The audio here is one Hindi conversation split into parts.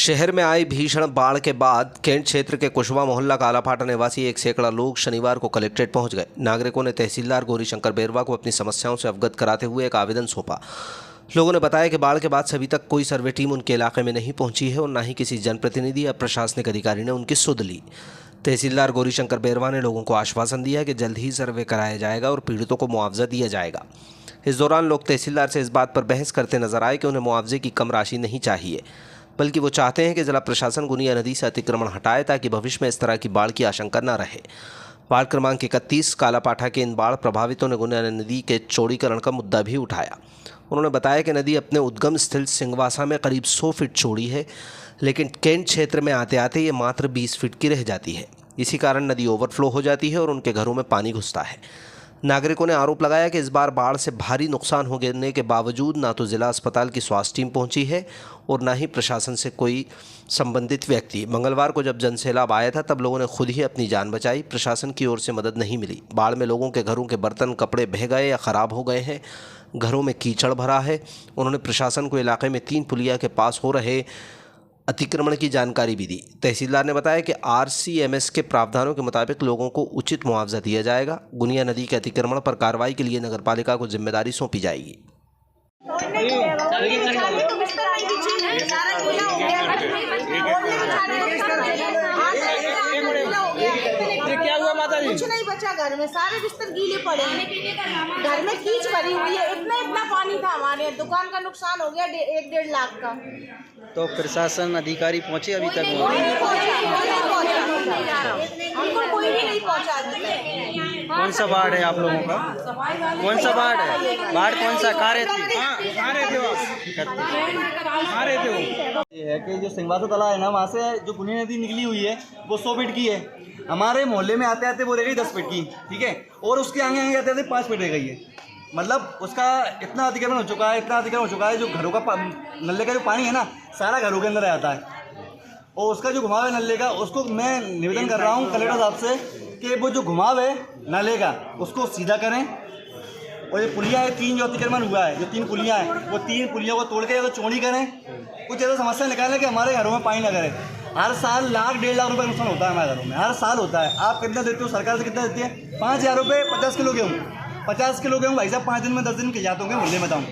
शहर में आई भीषण बाढ़ के बाद कैंट क्षेत्र के कुशवा मोहल्ला कालाफाटा निवासी 1 सैकड़ा लोग शनिवार को कलेक्ट्रेट पहुंच गए। नागरिकों ने तहसीलदार गौरीशंकर बेरवा को अपनी समस्याओं से अवगत कराते हुए एक आवेदन सौंपा। लोगों ने बताया कि बाढ़ के बाद से अभी तक कोई सर्वे टीम उनके इलाके में नहीं पहुंची है और न ही किसी जनप्रतिनिधि या प्रशासनिक अधिकारी ने उनकी सुध ली। तहसीलदार गौरीशंकर बेरवा ने लोगों को आश्वासन दिया कि जल्द ही सर्वे कराया जाएगा और पीड़ितों को मुआवजा दिया जाएगा। इस दौरान लोग तहसीलदार से इस बात पर बहस करते नजर आए कि उन्हें मुआवजे की कम राशि नहीं चाहिए, बल्कि वो चाहते हैं कि जिला प्रशासन गुनिया नदी से अतिक्रमण हटाए ताकि भविष्य में इस तरह की बाढ़ की आशंका न रहे। वार्ड क्रमांक 31 कालापाठा के इन बाढ़ प्रभावितों ने गुनिया नदी के चौड़ीकरण का मुद्दा भी उठाया। उन्होंने बताया कि नदी अपने उद्गम स्थल सिंगवासा में करीब 100 फीट चौड़ी है, लेकिन कैंट क्षेत्र में आते आते ये मात्र 20 फीट की रह जाती है। इसी कारण नदी ओवरफ्लो हो जाती है और उनके घरों में पानी घुसता है। नागरिकों ने आरोप लगाया कि इस बार बाढ़ से भारी नुकसान होने के बावजूद ना तो जिला अस्पताल की स्वास्थ्य टीम पहुंची है और ना ही प्रशासन से कोई संबंधित व्यक्ति। मंगलवार को जब जनसैलाब आया था तब लोगों ने खुद ही अपनी जान बचाई, प्रशासन की ओर से मदद नहीं मिली। बाढ़ में लोगों के घरों के बर्तन कपड़े बह गए या ख़राब हो गए हैं, घरों में कीचड़ भरा है। उन्होंने प्रशासन को इलाके में 3 पुलिया के पास हो रहे अतिक्रमण की जानकारी भी दी। तहसीलदार ने बताया कि RCMS के प्रावधानों के मुताबिक लोगों को उचित मुआवजा दिया जाएगा। गुनिया नदी के अतिक्रमण पर कार्रवाई के लिए नगरपालिका को जिम्मेदारी सौंपी जाएगी। क्या हुआ माता जी? कुछ नहीं बचा, घर में सारे बिस्तर गीले पड़े हैं, घर में कीच भरी हुई है। इतना पानी था, हमारे दुकान का नुकसान हो गया 1.5 लाख का। तो प्रशासन अधिकारी पहुंचे अभी तक? हमको कोई भी नहीं पहुंचा। कौन सा वार्ड है आप लोगों का? कौन सा वार्ड है? वार्ड कौन सा? कहाँ रहते हो? ये है कि जो सिंगवासा तालाब है ना, वहाँ से जो गुनिया नदी निकली हुई है वो 100 फीट की है। हमारे मोहल्ले में आते आते वो रह गई 10 फीट की, ठीक है, और उसके आगे आगे आते आते 5 फीट रह गई है। मतलब उसका इतना अतिक्रमण हो चुका है, जो घरों का नल्ले का जो पानी है ना, सारा घरों के अंदर आता है। और उसका जो घुमाव है नल्ले का, उसको मैं निवेदन कर रहा हूँ कलेक्टर साहब से कि वो जो घुमाव है नल्ले का उसको सीधा करें। और ये पुलिया है 3 जो अतिक्रमण हुआ है, जो 3 पुलिया हैं, वो 3 पुलियों को तोड़ के या तो चौड़ी करें, कुछ ऐसा समस्या निकालें कि हमारे घरों में पानी ना करे। हर साल 1.5 लाख रुपये नुकसान होता है हमारे घरों में, हर साल होता है। आप कितना देते हो? सरकार से कितना देती है? 5,000 रुपये 50 किलो गेहूँ। 50 किलो गेहूँ भाई साहब 5 दिन में 10 दिन के जाते होंगे मुहल्ले में, बताऊँ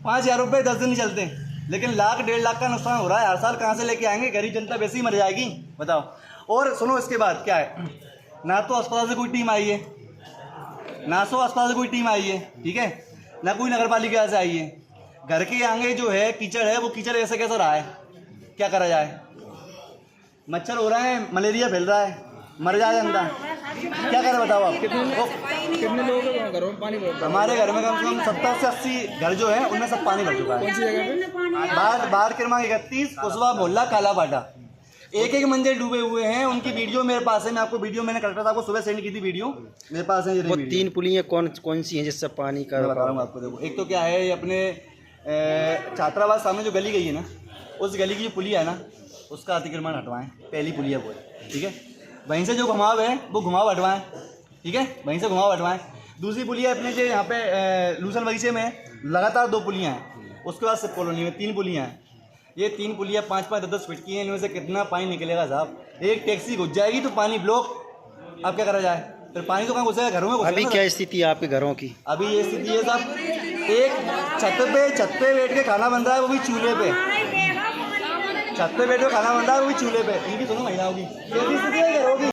5,000 रुपये 10 दिन नहीं चलते, लेकिन 1.5 लाख का नुकसान हो रहा है हर साल। कहाँ से लेके आएंगे? गरीब जनता वैसे ही मर जाएगी, बताओ। और सुनो, इसके बाद क्या है, ना तो अस्पताल से कोई टीम आई है, ठीक है, ना कोई नगर पालिका से आई है। घर के आगे जो है कीचड़ है, वो कीचड़ ऐसा कैसा रहा है, क्या करा जाए? मच्छर हो रहा है, मलेरिया फैल रहा है, मर जाए अंदर, क्या करें बताओ आप? कितने लोगों के घरों में पानी भर? हमारे घर में कम से कम 70 से 80 घर जो है उनमें सब पानी भर चुका है। कौन सी जगह पे? बाढ़ क्रमांक 31 कुशवा मोहल्ला कालापाठा। एक मंजिल डूबे हुए हैं। उनकी वीडियो मेरे पास है, मैं आपको वीडियो मैंने कलेक्टर साहब को सुबह सेंड की थी, वीडियो मेरे पास है। वो 3 पुलियाँ कौन सी हैं जिससे पानी का? बता रहा हूँ आपको, देखो। एक तो क्या है, ये अपने छात्रावास सामने जो गली गई है ना, उस गली की जो पुलिया है ना, उसका अतिक्रमण हटवाएं। पहली पुलिया वो है, ठीक है। वहीं से जो घुमाव है वो घुमाव हटवाएं, ठीक है, वहीं से घुमाव हटवाएं। दूसरी पुलिया अपने जो यहाँ पे लूसन बगीचे में लगातार 2 पुलियाँ हैं। उसके बाद सिर्फ कॉलोनी में 3 पुलियाँ हैं। ये 3 पुलियाँ 5-5, 10-10 फीट की हैं। इनमें से कितना पानी निकलेगा साहब? एक टैक्सी घुस जाएगी तो पानी ब्लॉक। अब क्या करा जाए? फिर पानी तो कहाँ घुसेगा? घरों में घुसेगा। अभी क्या स्थिति है आपके घरों की? अभी ये स्थिति है साहब, एक छत पे बैठ के खाना बन रहा है, वो भी चूल्हे पे। छत पे बैठ के खाना बन रहा है, वो भी चूल्हे पे। इनकी सुनो महिलाओं की, ये स्थिति है घरों की।